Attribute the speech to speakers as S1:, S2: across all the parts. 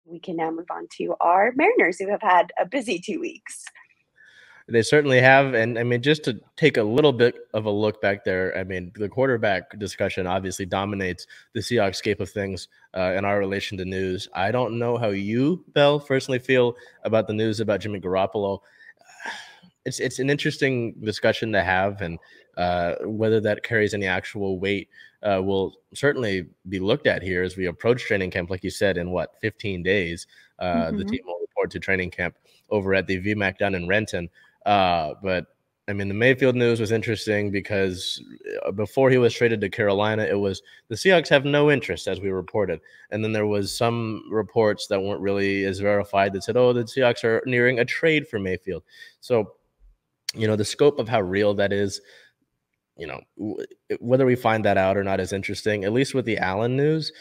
S1: we can now move on to our Mariners, who have had a busy 2 weeks.
S2: They certainly have. And I mean, just to take a little bit of a look back there, I mean, the quarterback discussion obviously dominates the Seahawks scape of things in our relation to news. I don't know how you, Bel, personally feel about the news about Jimmy Garoppolo. It's an interesting discussion to have, and whether that carries any actual weight will certainly be looked at here as we approach training camp. Like you said, in 15 days, the team will report to training camp over at the VMAC down in Renton. But I mean, the Mayfield news was interesting because before he was traded to Carolina, it was the Seahawks have no interest, as we reported. And then there was some reports that weren't really as verified that said, oh, the Seahawks are nearing a trade for Mayfield. So, the scope of how real that is, whether we find that out or not is interesting. At least with the Allen news,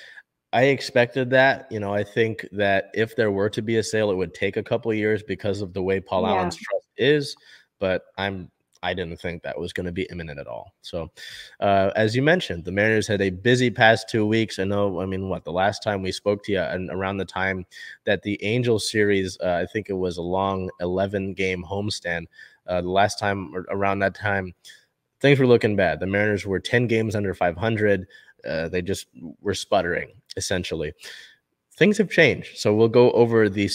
S2: I expected that. I think that if there were to be a sale, it would take a couple of years because of the way Paul Allen's trust is. But I didn't think that was going to be imminent at all. So, as you mentioned, the Mariners had a busy past 2 weeks. I know, the last time we spoke to you, and around the time that the Angels series, I think it was a long 11-game homestand. The last time, around that time, things were looking bad. The Mariners were 10 games under 500. They just were sputtering, essentially. Things have changed. So we'll go over the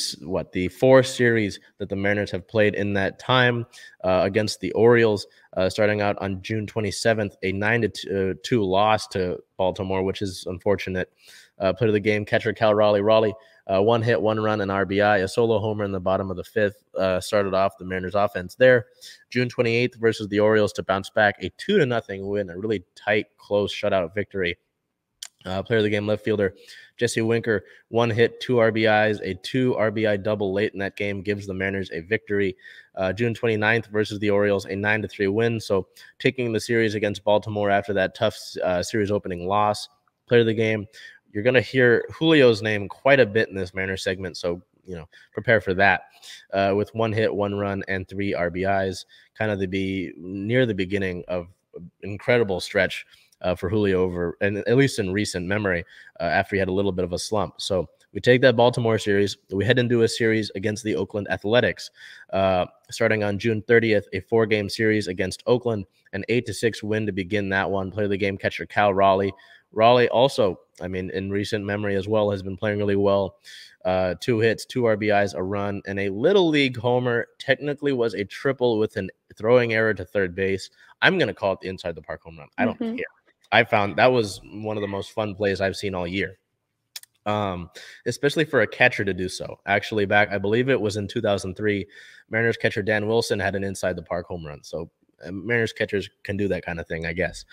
S2: 4 series that the Mariners have played in that time against the Orioles, starting out on June 27th, a 9-2 loss to Baltimore, which is unfortunate. Play of the game, catcher Cal Raleigh. Raleigh, 1 hit, 1 run, an RBI, a solo homer in the bottom of the 5th. Started off the Mariners offense there. June 28th versus the Orioles to bounce back, a 2-0 win, a really tight, close shutout victory. Player of the game, left fielder Jesse Winker, 1 hit, 2 RBIs, a 2 RBI double late in that game gives the Mariners a victory. June 29th versus the Orioles, a 9-3 win. So taking the series against Baltimore after that tough series opening loss. Player of the game, you're going to hear Julio's name quite a bit in this Mariners segment, so prepare for that. With 1 hit, 1 run, and 3 RBIs, kind of near the beginning of an incredible stretch for Julio and at least in recent memory, after he had a little bit of a slump. So we take that Baltimore series, we head into a series against the Oakland Athletics, starting on June 30th, a 4-game series against Oakland, an 8-6 win to begin that one. Play of the game, catcher Cal Raleigh. Raleigh also, in recent memory as well, has been playing really well. 2 hits, 2 RBIs, a run, and a little league homer. Technically was a triple with an throwing error to third base. I'm going to call it the inside the park home run. I don't care. I found that was one of the most fun plays I've seen all year, especially for a catcher to do so. Actually, back, I believe it was in 2003, Mariners catcher Dan Wilson had an inside the park home run. So Mariners catchers can do that kind of thing, I guess.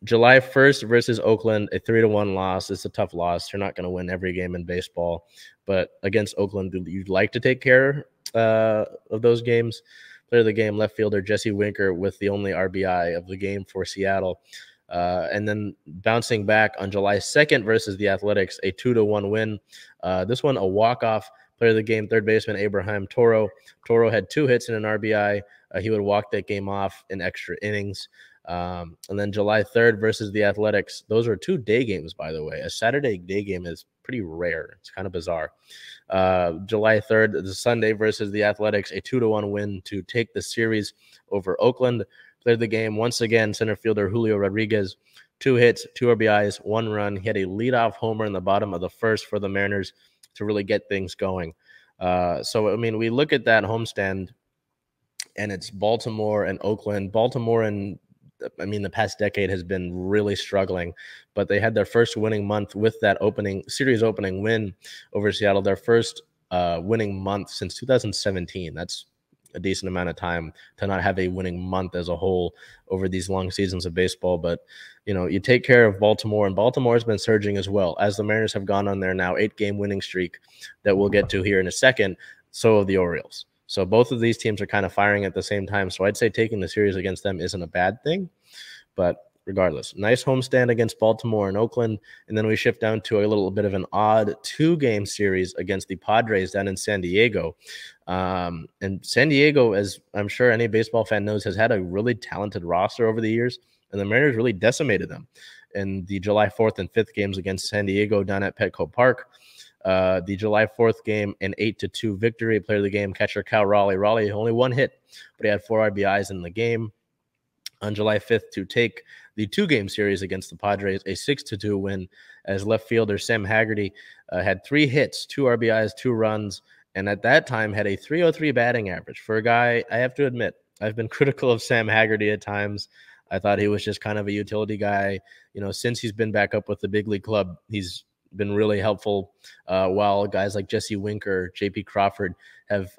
S2: July 1st versus Oakland, a 3-1 loss. It's a tough loss. You're not going to win every game in baseball, but against Oakland, you'd like to take care of those games. Player of the game, left fielder Jesse Winker with the only RBI of the game for Seattle. And then bouncing back on July 2nd versus the Athletics, a 2-1 win. This one, a walk-off. Player of the game, third baseman Abraham Toro. Toro had 2 hits and an RBI. He would walk that game off in extra innings. And then July 3rd versus the Athletics. Those are 2 day games, by the way. A Saturday day game is pretty rare. It's kind of bizarre. July 3rd, the Sunday versus the Athletics, a 2-1 win to take the series over Oakland. Played the game once again, center fielder Julio Rodriguez, 2 hits, 2 RBIs, 1 run. He had a leadoff homer in the bottom of the 1st for the Mariners to really get things going. So, we look at that homestand, and it's Baltimore and Oakland. Baltimore and the past decade has been really struggling, but they had their first winning month with that series opening win over Seattle, their first winning month since 2017. That's a decent amount of time to not have a winning month as a whole over these long seasons of baseball. But, you take care of Baltimore, and Baltimore has been surging as well, as the Mariners have gone on their now 8-game winning streak that we'll get to here in a second. So have the Orioles. So both of these teams are kind of firing at the same time. So I'd say taking the series against them isn't a bad thing. But regardless, nice homestand against Baltimore and Oakland. And then we shift down to a little bit of an odd 2-game series against the Padres down in San Diego. And San Diego, as I'm sure any baseball fan knows, has had a really talented roster over the years. And the Mariners really decimated them in the July 4th and 5th games against San Diego down at Petco Park. The July 4th game, an 8-2 victory. Player of the game, catcher Cal Raleigh. Raleigh only one hit, but he had 4 RBIs in the game. On July 5th, to take the 2-game series against the Padres, a 6-2 win, as left fielder Sam Haggerty had 3 hits, 2 RBIs, 2 runs, and at that time had a .303 batting average. For a guy, I have to admit, I've been critical of Sam Haggerty at times. I thought he was just kind of a utility guy. Since he's been back up with the big league club, he's been really helpful, while guys like Jesse Winker, J.P. Crawford have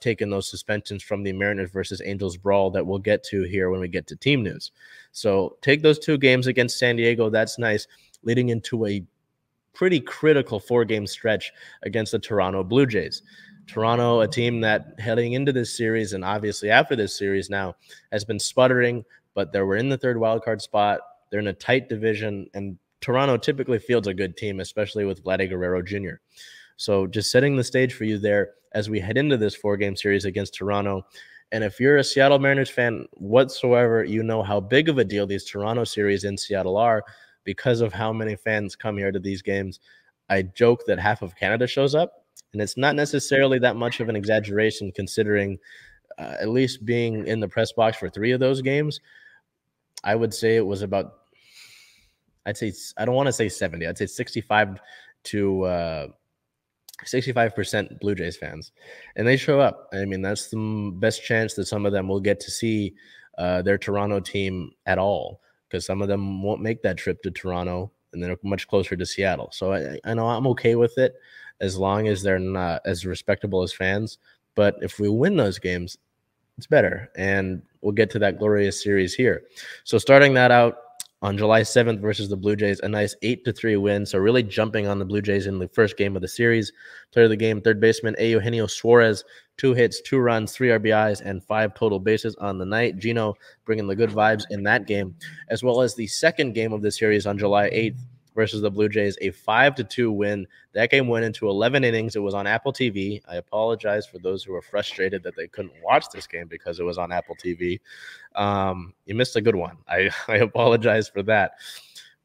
S2: taken those suspensions from the Mariners versus Angels brawl that we'll get to here when we get to team news. So take those 2 games against San Diego. That's nice, leading into a pretty critical 4-game stretch against the Toronto Blue Jays. Toronto, a team that heading into this series and obviously after this series now has been sputtering, but they were in the 3rd wildcard spot. They're in a tight division, and Toronto typically fields a good team, especially with Vladdy Guerrero Jr. So just setting the stage for you there as we head into this 4-game series against Toronto. And if you're a Seattle Mariners fan whatsoever, you know how big of a deal these Toronto series in Seattle are because of how many fans come here to these games. I joke that half of Canada shows up, and it's not necessarily that much of an exaggeration considering at least being in the press box for 3 of those games. I would say it was about, I don't want to say 70. I'd say 65 to 65% Blue Jays fans, and they show up. I mean, that's the best chance that some of them will get to see their Toronto team at all, because some of them won't make that trip to Toronto, and they're much closer to Seattle. So I know I'm okay with it as long as they're not as respectable as fans. But if we win those games, it's better, and we'll get to that glorious series here. So starting that out, on July 7th versus the Blue Jays, a nice 8-3 win. So really jumping on the Blue Jays in the first game of the series. Player of the game, 3rd baseman Eugenio Suarez, 2 hits, 2 runs, 3 RBIs, and 5 total bases on the night. Gino bringing the good vibes in that game, as well as the second game of the series on July 8th versus the Blue Jays, a 5-2 win. That game went into 11 innings. It was on Apple TV. I apologize for those who were frustrated that they couldn't watch this game because it was on Apple TV. You missed a good one. I apologize for that.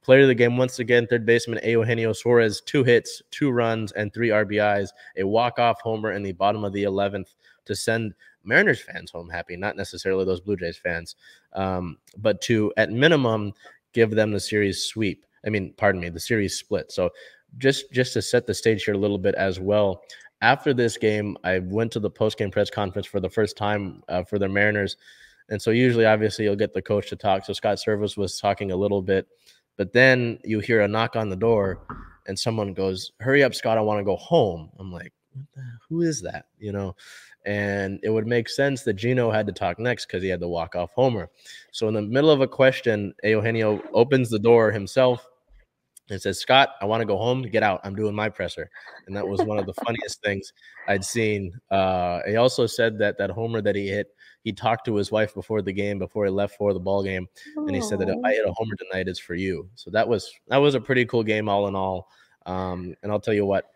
S2: Player of the game, once again, 3rd baseman Eugenio Suarez, 2 hits, 2 runs, and 3 RBIs, a walk-off homer in the bottom of the 11th to send Mariners fans home happy, not necessarily those Blue Jays fans, but to, at minimum, give them the series sweep. The series split. So just to set the stage here a little bit as well, after this game, I went to the post-game press conference for the first time for the Mariners. And so usually, obviously, you'll get the coach to talk. So Scott Servais was talking a little bit. But then you hear a knock on the door, and someone goes, "Hurry up, Scott, I want to go home." I'm like, who is that? And it would make sense that Gino had to talk next because he had the walk-off homer. So in the middle of a question, Eugenio opens the door himself and says, "Scott, I want to go home. Get out. I'm doing my presser." And that was one of the funniest things I'd seen. He also said that homer that he hit, he talked to his wife before the game, before he left for the ball game. And he said that if I hit a homer tonight, it's for you. So that was a pretty cool game all in all. And I'll tell you what,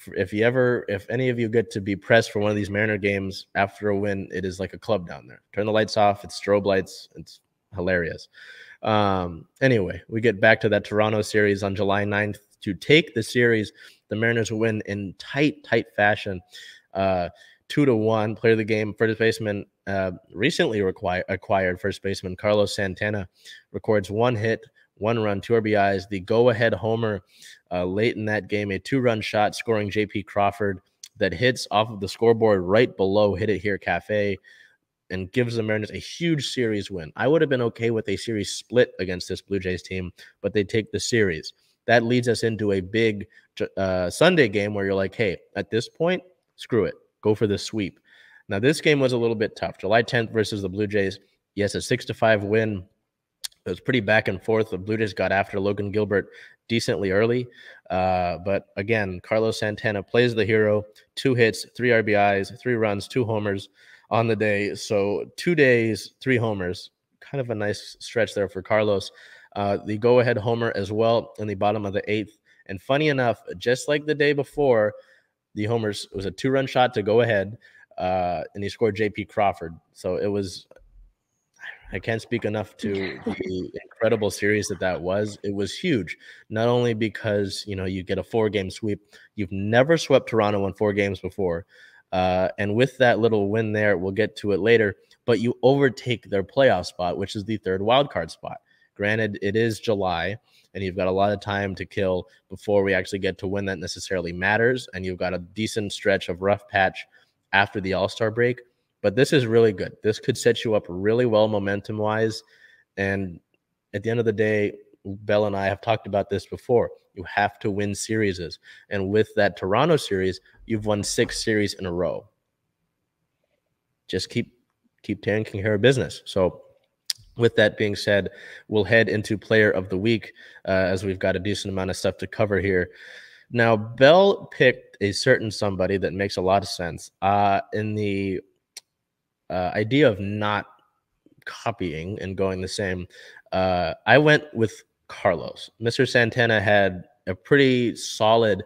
S2: if any of you get to be pressed for one of these Mariner games after a win, it is like a club down there. Turn the lights off. It's strobe lights. It's hilarious. Anyway, we get back to that Toronto series on July 9th. To take the series, the Mariners win in tight fashion, 2-1. Player of the game, first baseman, recently acquired first baseman Carlos Santana, records 1 hit, 1 run, 2 RBIs. The go-ahead homer late in that game, a 2-run shot scoring J.P. Crawford that hits off of the scoreboard right below Hit It Here Cafe, and gives the Mariners a huge series win. I would have been okay with a series split against this Blue Jays team, but they take the series. That leads us into a big Sunday game where you're like, hey, at this point, screw it. Go for the sweep. Now, this game was a little bit tough. July 10th versus the Blue Jays. Yes, a 6-5 win. It was pretty back and forth. The Blue Jays got after Logan Gilbert decently early. But again, Carlos Santana plays the hero. 2 hits, 3 RBIs, 3 runs, 2 homers on the day. So 2 days, 3 homers. Kind of a nice stretch there for Carlos. The go-ahead homer as well in the bottom of the 8th. And funny enough, just like the day before, the homers, it was a 2-run shot to go ahead, and he scored J.P. Crawford. So it was, I can't speak enough to the incredible series that was. It was huge, not only because, you get a 4-game sweep. You've never swept Toronto in 4 games before. And with that little win there, we'll get to it later, but you overtake their playoff spot, which is the 3rd wildcard spot. Granted, it is July, and you've got a lot of time to kill before we actually get to when that necessarily matters, and you've got a decent stretch of rough patch after the All-Star break. But this is really good. This could set you up really well momentum-wise. And at the end of the day, Bel and I have talked about this before. You have to win series. And with that Toronto series, you've won 6 series in a row. Just keep taking care of business. So with that being said, we'll head into Player of the Week as we've got a decent amount of stuff to cover here. Now, Bel picked a certain somebody that makes a lot of sense in the idea of not copying and going the same. I went with Carlos. Mr. Santana had a pretty solid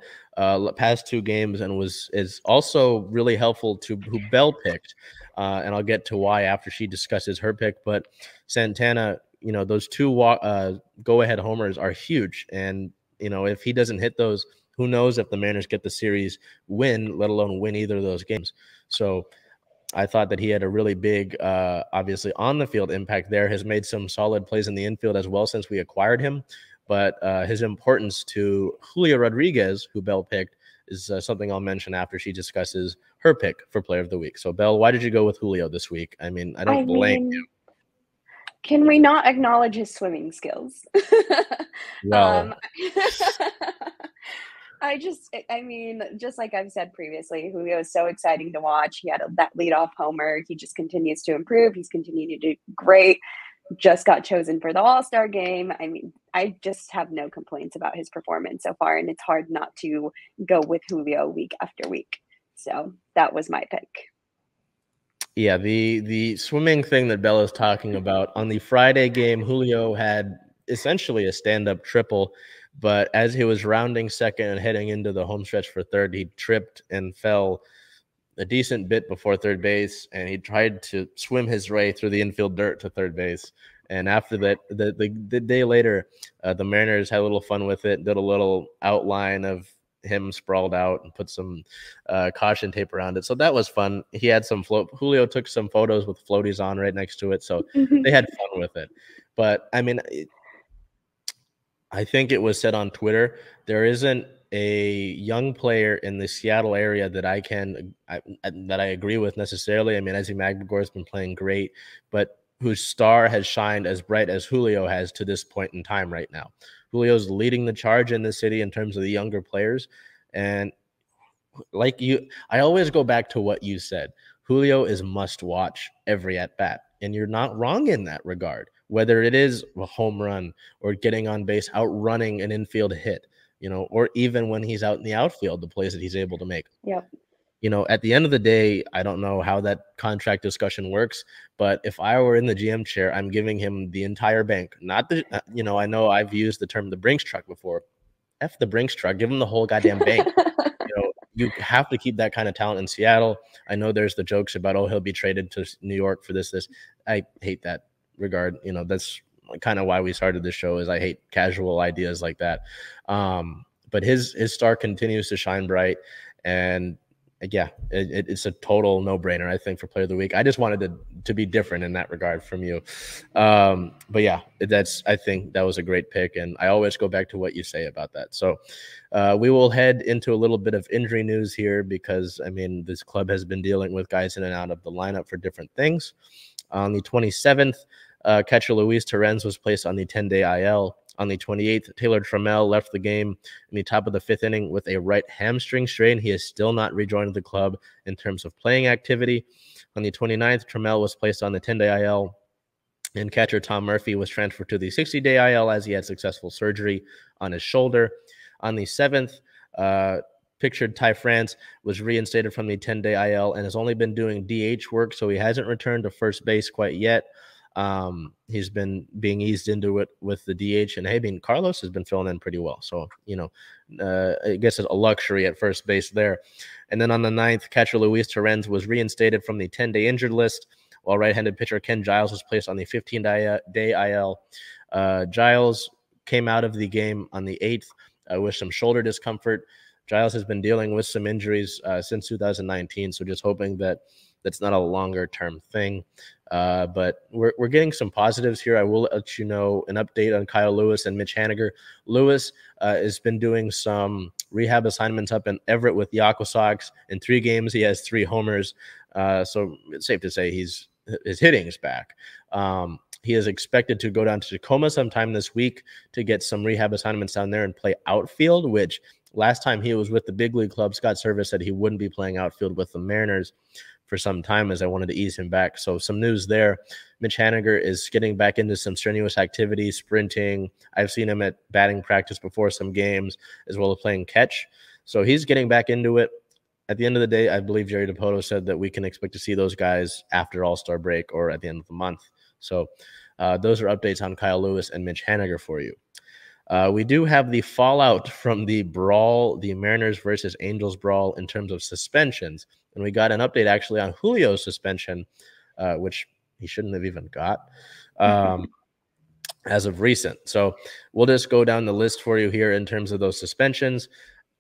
S2: past 2 games and is also really helpful to who Bel picked. And I'll get to why after she discusses her pick. But Santana, those 2 go-ahead homers are huge. And, if he doesn't hit those, who knows if the Mariners get the series win, let alone win either of those games. So I thought that he had a really big, obviously, on-the-field impact there. Has made some solid plays in the infield as well since we acquired him. But his importance to Julio Rodriguez, who Bel picked, is something I'll mention after she discusses her pick for Player of the Week. So, Bel, why did you go with Julio this week? I don't blame you.
S1: Can we not acknowledge his swimming skills?
S2: Well,
S1: just like I've said previously, Julio is so exciting to watch. He had that leadoff homer. He just continues to improve. He's continued to do great. Just got chosen for the All-Star game. I just have no complaints about his performance so far, and it's hard not to go with Julio week after week. So that was my pick.
S2: Yeah, the swimming thing that Bel is talking about, on the Friday game, Julio had essentially a stand-up triple, but as he was rounding second and heading into the home stretch for third, he tripped and fell a decent bit before third base, and he tried to swim his way through the infield dirt to third base. And after that, the day later, the Mariners had a little fun with it, did a little outline of him sprawled out and put some caution tape around it. So that was fun. He had some Julio took some photos with floaties on right next to it. So they had fun with it. But I think it was said on Twitter, there isn't a young player in the Seattle area that I agree with necessarily. Ezzy Magdegor has been playing great, but whose star has shined as bright as Julio has to this point in time right now. Julio's leading the charge in the city in terms of the younger players. And I always go back to what you said. Julio is must watch every at bat. And you're not wrong in that regard, whether it is a home run or getting on base, outrunning an infield hit, or even when he's out in the outfield, the plays that he's able to make.
S1: Yep.
S2: At the end of the day, I don't know how that contract discussion works, but if I were in the GM chair, I'm giving him the entire bank. Not the, I know I've used the term the Brinks truck before. F the Brinks truck, give him the whole goddamn bank. You have to keep that kind of talent in Seattle. I know there's the jokes about, he'll be traded to New York for this. I hate that regard. That's kind of why we started this show, is I hate casual ideas like that. But his star continues to shine bright, and yeah, it's a total no-brainer, I think, for Player of the Week. I just wanted to be different in that regard from you. But yeah, I think that was a great pick, and I always go back to what you say about that. So we will head into a little bit of injury news here because, this club has been dealing with guys in and out of the lineup for different things. On the 27th, catcher Luis Torrens was placed on the 10-day IL. On the 28th, Taylor Trammell left the game in the top of the 5th inning with a right hamstring strain. He has still not rejoined the club in terms of playing activity. On the 29th, Trammell was placed on the 10-day IL, and catcher Tom Murphy was transferred to the 60-day IL as he had successful surgery on his shoulder. On the 7th, pictured Ty France was reinstated from the 10-day IL and has only been doing DH work, so he hasn't returned to first base quite yet. He's been being eased into it with the DH, and Carlos has been filling in pretty well. So, I guess it's a luxury at first base there. And then on the 9th, catcher Luis Torrens was reinstated from the 10-day injured list. while right-handed pitcher Ken Giles was placed on the 15-day IL. Giles came out of the game on the 8th with some shoulder discomfort. Giles has been dealing with some injuries since 2019, so just hoping that that's not a longer-term thing. But we're getting some positives here. I will let you know an update on Kyle Lewis and Mitch Haniger. Lewis has been doing some rehab assignments up in Everett with the Aqua Sox. In 3 games, he has 3 homers. So it's safe to say his hitting is back. He is expected to go down to Tacoma sometime this week to get some rehab assignments down there and play outfield, which last time he was with the big league club, Scott Service said he wouldn't be playing outfield with the Mariners for some time, as I wanted to ease him back. So some news there. Mitch Haniger is getting back into some strenuous activity, sprinting. I've seen him at batting practice before some games, as well as playing catch. So he's getting back into it. At the end of the day, I believe Jerry DiPoto said that we can expect to see those guys after All-Star break or at the end of the month. So those are updates on Kyle Lewis and Mitch Haniger for you. We do have the fallout from the brawl, the Mariners versus Angels brawl in terms of suspensions. And we got an update actually on Julio's suspension, which he shouldn't have even got as of recent. So we'll just go down the list for you here in terms of those suspensions.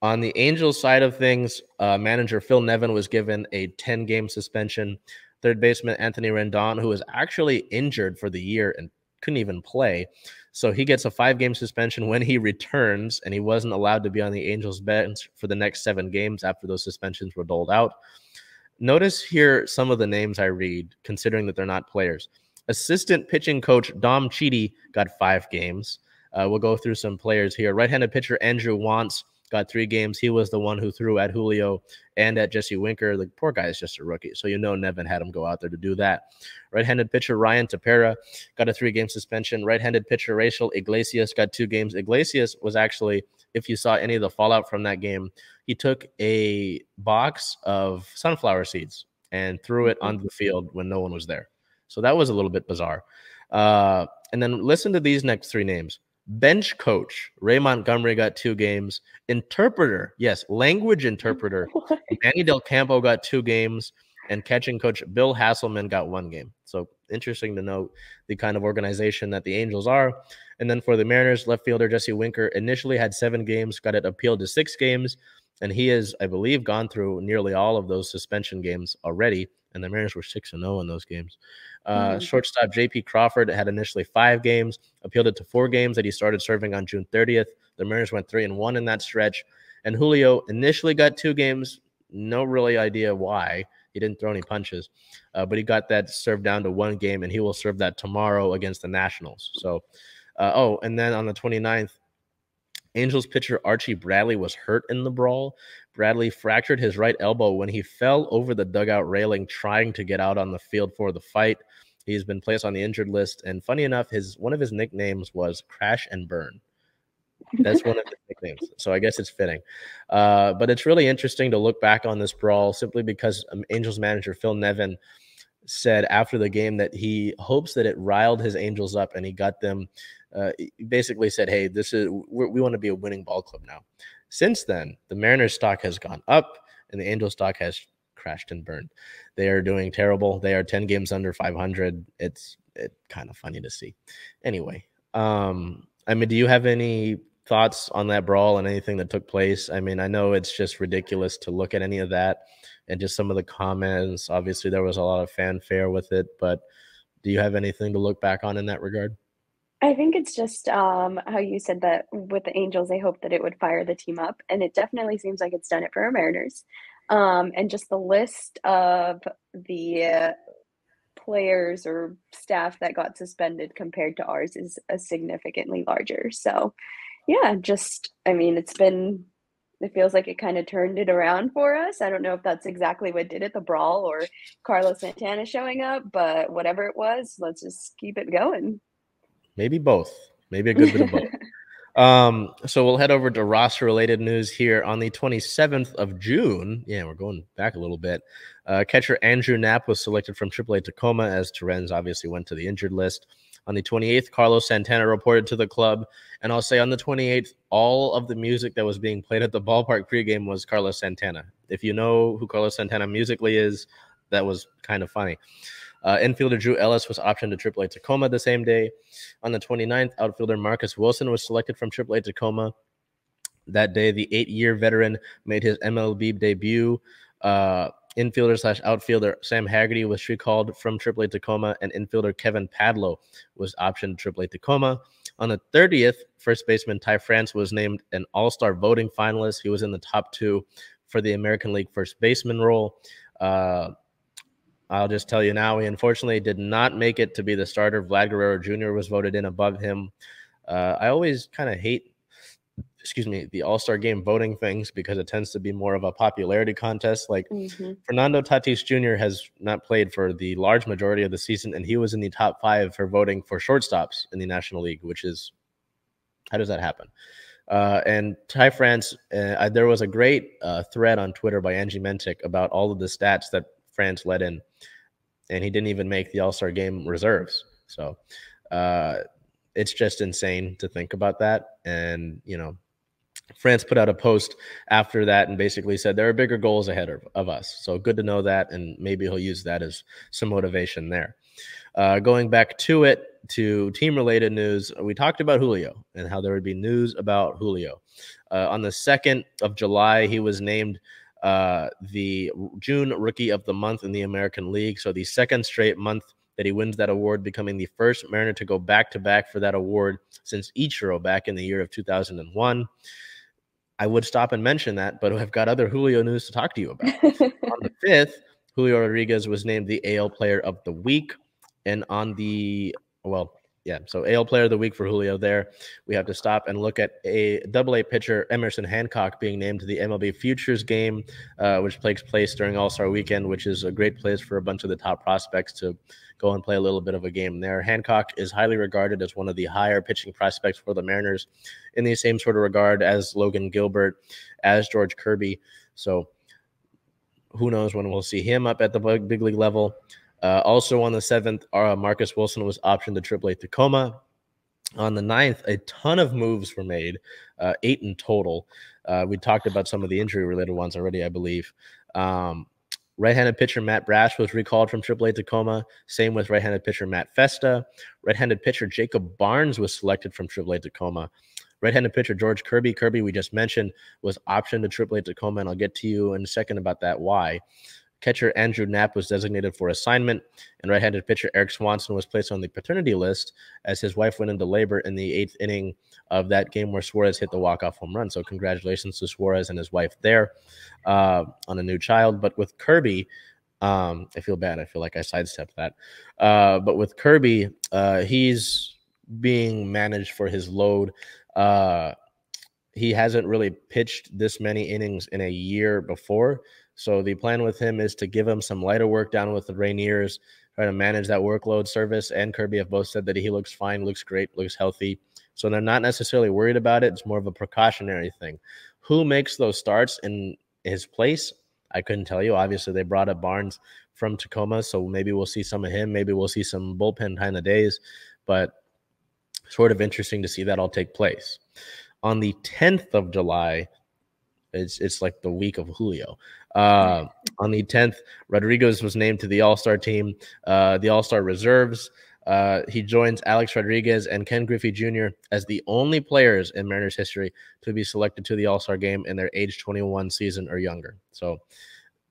S2: On the Angels side of things, manager Phil Nevin was given a 10-game suspension. Third baseman Anthony Rendon, who was actually injured for the year and couldn't even play. So he gets a 5-game suspension when he returns, and he wasn't allowed to be on the Angels bench for the next 7 games after those suspensions were doled out. Notice here some of the names I read, considering that they're not players. Assistant pitching coach Dom Chidi got 5 games. We'll go through some players here. Right-handed pitcher Andrew Wantz got 3 games. He was the one who threw at Julio and at Jesse Winker. The poor guy is just a rookie, so you know Nevin had him go out there to do that. Right-handed pitcher Ryan Tepera got a 3-game suspension. Right-handed pitcher Rachel Iglesias got 2 games. Iglesias was actually, if you saw any of the fallout from that game, he took a box of sunflower seeds and threw it onto the field when no one was there. So that was a little bit bizarre. And then listen to these next 3 names. Bench coach Ray Montgomery got 2 games. Interpreter, yes, language interpreter Manny Del Campo got 2 games. And catching coach Bill Hasselman got 1 game. So interesting to note the kind of organization that the Angels are. And then for the Mariners, left fielder Jesse Winker initially had 7 games, got it appealed to 6 games. And he has, I believe, gone through nearly all of those suspension games already. And the Mariners were 6-0 in those games. Shortstop J.P. Crawford had initially 5 games, appealed it to 4 games that he started serving on June 30th. The Mariners went 3-1 in that stretch. And Julio initially got 2 games. No really idea why. He didn't throw any punches. But he got that served down to 1 game, and he will serve that tomorrow against the Nationals. So, and then on the 29th, Angels pitcher Archie Bradley was hurt in the brawl. Bradley fractured his right elbow when he fell over the dugout railing trying to get out on the field for the fight. He's been placed on the injured list, and funny enough, one of his nicknames was Crash and Burn. That's one of his nicknames, so I guess it's fitting. But it's really interesting to look back on this brawl simply because Angels manager Phil Nevin said after the game that he hopes that it riled his Angels up and he got them he basically said, hey, we want to be a winning ball club now. Since then, the Mariners stock has gone up and the Angels stock has crashed and burned. They are doing terrible. They are 10 games under 500. It's kind of funny to see. Anyway, I mean, do you have any thoughts on that brawl and anything that took place? I mean, I know it's just ridiculous to look at any of that and just some of the comments. Obviously, there was a lot of fanfare with it, but do you have anything to look back on in that regard?
S1: I think it's just how you said that with the Angels, they hoped that it would fire the team up, and it definitely seems like it's done it for our Mariners. And just the list of the players or staff that got suspended compared to ours is significantly larger. So, yeah, I mean, it feels like it kind of turned it around for us. I don't know if that's exactly what did it, the brawl or Carlos Santana showing up, but whatever it was, let's just keep it going.
S2: Maybe both. Maybe a good bit of both. So we'll head over to roster-related news here on the 27th of June. Yeah, we're going back a little bit. Catcher Andrew Knapp was selected from AAA Tacoma as Terens obviously went to the injured list. On the 28th, Carlos Santana reported to the club. And I'll say on the 28th, all of the music that was being played at the ballpark pregame was Carlos Santana. If you know who Carlos Santana musically is, that was kind of funny. Infielder Drew Ellis was optioned to AAA Tacoma the same day. On the 29th, outfielder Marcus Wilson was selected from AAA Tacoma. That day, the 8-year veteran made his MLB debut. Infielder/outfielder Sam Haggerty was recalled from AAA Tacoma, and infielder Kevin Padlo was optioned to AAA Tacoma. On the 30th, first baseman Ty France was named an all-star voting finalist. He was in the top 2 for the American League first baseman role. I'll just tell you now, he unfortunately did not make it to be the starter. Vlad Guerrero Jr. was voted in above him. I always kind of hate the All-Star game voting things because it tends to be more of a popularity contest. Like Fernando Tatis Jr. has not played for the large majority of the season, and he was in the top 5 for voting for shortstops in the National League, which is, how does that happen? And Ty France, there was a great thread on Twitter by Angie Mentic about all of the stats that France led in, and he didn't even make the All-Star game reserves. So it's just insane to think about that. And, France put out a post after that and basically said there are bigger goals ahead of us. So good to know that, and maybe he'll use that as some motivation there. Going back to team-related news, we talked about Julio and how there would be news about Julio. On the 2nd of July, he was named the June Rookie of the Month in the American League. So the second straight month that he wins that award, becoming the first Mariner to go back-to-back for that award since Ichiro back in the year of 2001. I would stop and mention that, but I've got other Julio news to talk to you about. On the 5th, Julio Rodriguez was named the AL Player of the Week. And on the, so AL Player of the Week for Julio there. We have to stop and look at a Double-A pitcher, Emerson Hancock, being named to the MLB Futures game, which takes place during All-Star Weekend, which is a great place for a bunch of the top prospects to go and play a little bit of a game there. Hancock is highly regarded as one of the higher pitching prospects for the Mariners in the same sort of regard as Logan Gilbert, as George Kirby. So who knows when we'll see him up at the big league level. Also on the 7th, Marcus Wilson was optioned to AAA Tacoma. On the 9th, a ton of moves were made, 8 in total. We talked about some of the injury-related ones already, I believe. Right-handed pitcher Matt Brash was recalled from AAA Tacoma. Same with right-handed pitcher Matt Festa. Right-handed pitcher Jacob Barnes was selected from AAA Tacoma. Right-handed pitcher George Kirby, we just mentioned, was optioned to AAA Tacoma, and I'll get to you in a second about that why. Catcher Andrew Knapp was designated for assignment, and right-handed pitcher Eric Swanson was placed on the paternity list as his wife went into labor in the 8th inning of that game where Suarez hit the walk-off home run. So congratulations to Suarez and his wife there on a new child. But with Kirby, I feel bad. I feel like I sidestepped that. But with Kirby, he's being managed for his load. He hasn't really pitched this many innings in a year before. So the plan with him is to give him some lighter work down with the Rainiers, try to manage that workload. Service and Kirby have both said that he looks fine, looks great, looks healthy. So they're not necessarily worried about it. It's more of a precautionary thing. Who makes those starts in his place? I couldn't tell you. Obviously, they brought up Barnes from Tacoma, so maybe we'll see some of him. Maybe we'll see some bullpen kind of days, but sort of interesting to see that all take place. On the 10th of July, it's like the week of Julio. On the 10th, Rodriguez was named to the All-Star team, the All-Star reserves. He joins Alex Rodriguez and Ken Griffey Jr. as the only players in Mariners history to be selected to the All-Star game in their age 21 season or younger. So,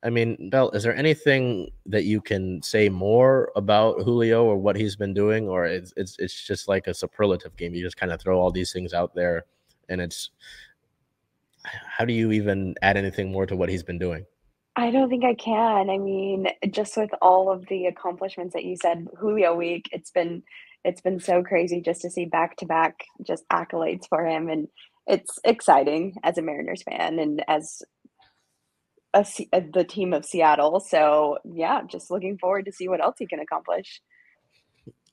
S2: I mean, Bel, is there anything that you can say more about Julio or what he's been doing, or it's just like a superlative game? You just kind of throw all these things out there, and it's how do you even add anything more to what he's been doing?
S1: I don't think I can. I mean, just with all of the accomplishments that you said, Julio week, it's been so crazy just to see back-to-back just accolades for him, and it's exciting as a Mariners fan and as the team of Seattle. So yeah, just looking forward to see what else he can accomplish.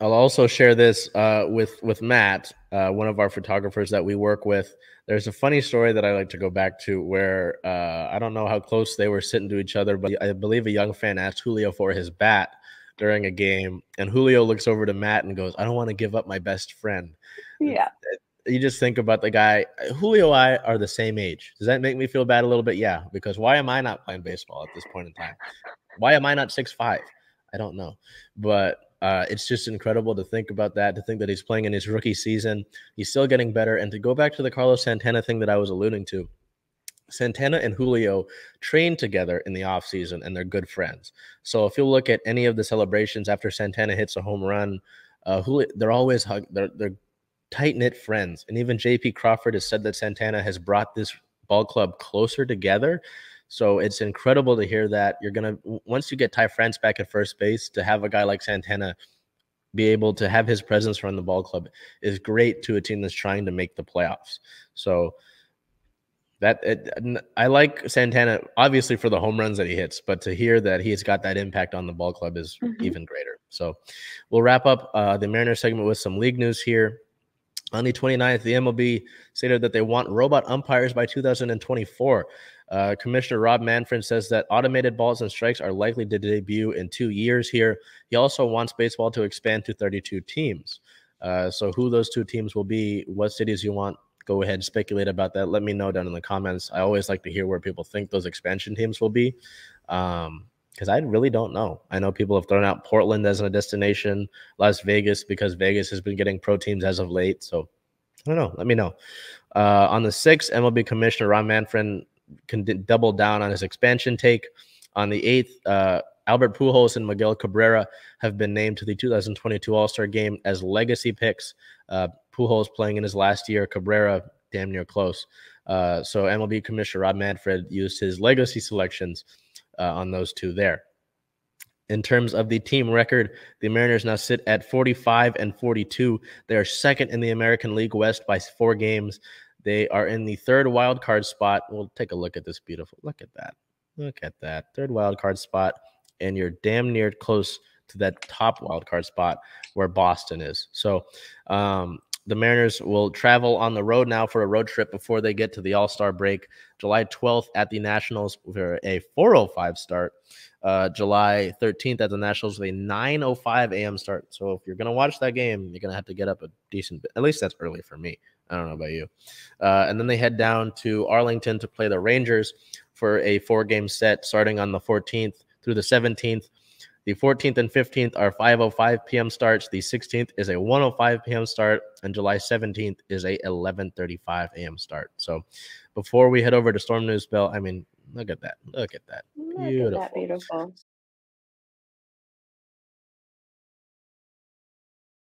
S2: I'll also share this with Matt, one of our photographers that we work with. There's a funny story that I like to go back to where I don't know how close they were sitting to each other, but I believe a young fan asked Julio for his bat during a game, and Julio looks over to Matt and goes, "I don't want to give up my best friend."
S1: Yeah.
S2: You just think about the guy. Julio and I are the same age. Does that make me feel bad a little bit? Yeah, because why am I not playing baseball at this point in time? Why am I not 6'5"? I don't know. But it's just incredible to think about that, to think that he's playing in his rookie season. He's still getting better. And to go back to the Carlos Santana thing that I was alluding to, Santana and Julio train together in the offseason, and they're good friends. So if you look at any of the celebrations after Santana hits a home run, Julio, they're always they're tight-knit friends. And even JP Crawford has said that Santana has brought this ball club closer together. So it's incredible to hear that. You're going to, once you get Ty France back at first base, to have a guy like Santana be able to have his presence around the ball club is great to a team that's trying to make the playoffs. So I like Santana, obviously, for the home runs that he hits, but to hear that he's got that impact on the ball club is even greater. So we'll wrap up the Mariners segment with some league news here. On the 29th, the MLB stated that they want robot umpires by 2024. Commissioner Rob Manfred says that automated balls and strikes are likely to debut in 2 years here. He also wants baseball to expand to 32 teams. So who those 2 teams will be, what cities you want, go ahead and speculate about that. Let me know down in the comments. I always like to hear where people think those expansion teams will be, because I really don't know. I know people have thrown out Portland as a destination, Las Vegas, because Vegas has been getting pro teams as of late. So I don't know. Let me know. On the 6th, MLB Commissioner Ron Manfred can double down on his expansion take. On the 8th, Albert Pujols and Miguel Cabrera have been named to the 2022 All-Star Game as legacy picks. Pujols playing in his last year, Cabrera damn near close. So MLB Commissioner Rob Manfred used his legacy selections on those 2 there. In terms of the team record, the Mariners now sit at 45-42. They are second in the American League West by 4 games. They are in the 3rd wild card spot. We'll take a look at this beautiful. Look at that. Look at that. 3rd wild card spot, and you're damn near close to that top wild card spot where Boston is. So the Mariners will travel on the road now for a road trip before they get to the All-Star break. July 12th at the Nationals for a 4:05 start. July 13th at the Nationals with a 9:05 a.m. start. So if you're going to watch that game, you're going to have to get up a decent bit. At least that's early for me. I don't know about you. And then they head down to Arlington to play the Rangers for a 4-game set starting on the 14th through the 17th. The 14th and 15th are 5:05 p.m. starts. The 16th is a 1:05 p.m. start, and July 17th is a 11:35 a.m. start. So before we head over to Storm News, Bell, I mean, look at that. Look at that. Beautiful.